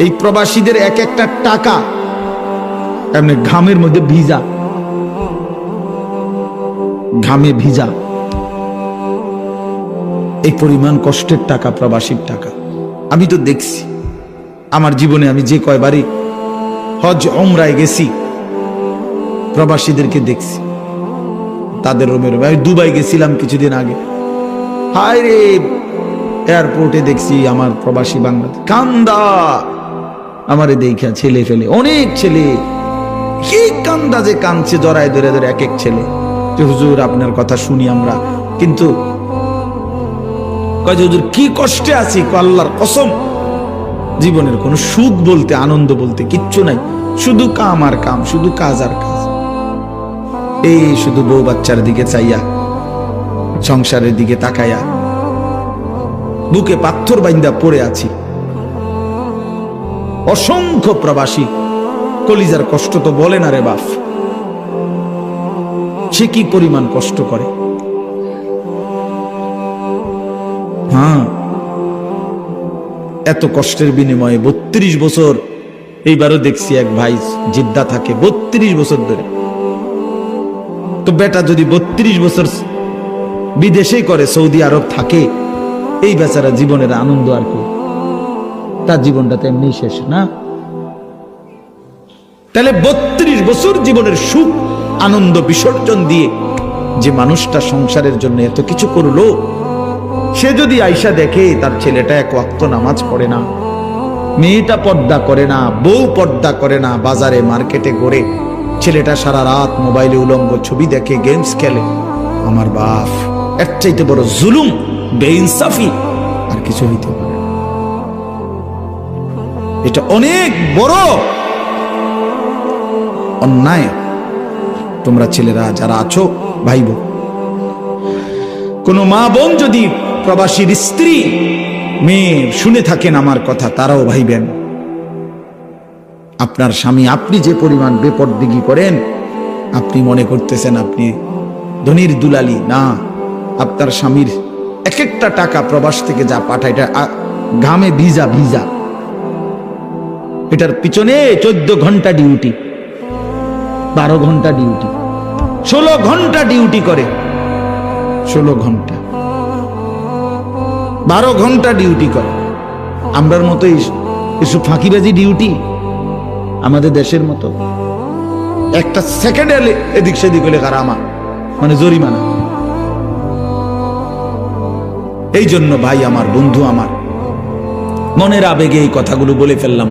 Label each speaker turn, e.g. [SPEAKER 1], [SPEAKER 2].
[SPEAKER 1] এই প্রবাসীদের এক একটা টাকা এমনি ঘামের মধ্যে ভিজা, ঘামে ভিজা। এই পরিমাণ কষ্টের টাকা, প্রবাসীর টাকা। আমি তো দেখছি আমার জীবনে, আমি যে কয়বারই হজ ওমরায় গেছি প্রবাসীদেরকে দেখছি তাদের রুমে। আমি দুবাই গেছিলাম কিছুদিন আগে, হায় রে এয়ারপোর্টে দেখছি আমার প্রবাসী বাংলাদেশ কান্দা, আমারে দেখা ছেলে ফেলে, অনেক ছেলে কি কান্দা যে কাঁদছে জড়ায় ধরে ধরে এক এক ছেলে, যে হুজুর আপনার কথা শুনি আমরা, কিন্তু কয় যে হুজুর কি কষ্টে আছি, আল্লাহর কসম জীবনের কোনো সুখ বলতে, আনন্দ বলতে কিচ্ছু নাই, শুধু কাম আর কাম, শুধু কাজ আর কাজ। এই শুধু বউ বাচ্চার দিকে চাইয়া, সংসারের দিকে তাকাইয়া বুকে পাথর বাইন্দা পড়ে আছি। অসংখ্য প্রবাসী কলিজার কষ্ট তো বলে না রে বাপ, সে কি পরিমাণ কষ্ট করে। হ্যাঁ, এত কষ্টের বিনিময়ে 32 বছর, এইবারও দেখছি এক ভাই জিদ্দা থাকে 32 বছর ধরে। তো বেটা যদি 32 বছর বিদেশেই করে, সৌদি আরব থাকে, এই বেচারা জীবনের আনন্দ আর কি, তার জীবনটা তো এমনি শেষ না? তাহলে 32 বছর জীবনের সুখ আনন্দ বিসর্জন দিয়ে যে মানুষটা সংসারের জন্য এত কিছু করলো, সে যদি আয়সা দেখে তার ছেলেটা এক ওয়াক্ত নামাজ পড়ে না, মেয়েটা পর্দা করে না, বউ পর্দা করে না, বাজারে মার্কেটে ঘোরে, ছেলেটা সারা রাত মোবাইলে উলঙ্গ ছবি দেখে, গেমস খেলে, আমার বাপ, এর চাইতে বড় জুলুম, বেইনসাফি আর কিছু হইতে পারে না। এটা অনেক বড় অন্যায়। তোমরা ছেলেরা যারা আছো, ভাই বোন, কোন মা বোন যদি প্রবাসীর স্ত্রী মেয়ে শুনে থাকেন আমার কথা, তারাও ভাইবেন আপনার স্বামী, আপনি যে পরিমাণ বেপরদিগি করেন, আপনি মনে করতেছেন আপনি ধনির দুলালি, না, আপনার স্বামীর এক একটা টাকা প্রবাস থেকে যা পাঠায়, এটা ঘামে ভিজা ভিজা, এটার পিছনে 14 ঘন্টা ডিউটি, 12 ঘন্টা ডিউটি, 16 ঘন্টা ডিউটি করে, 16 ঘন্টা 12 ঘন্টা ডিউটি করে। আমরার মতো এসব ফাঁকিবাজি ডিউটি, আমাদের দেশের মতো একটা সেকেন্ডে এদিক সেদিক হলে কারামা, মানে জরিমানা। এই জন্য ভাই আমার, বন্ধু আমার, মনের আবেগে এই কথাগুলো বলে ফেললাম।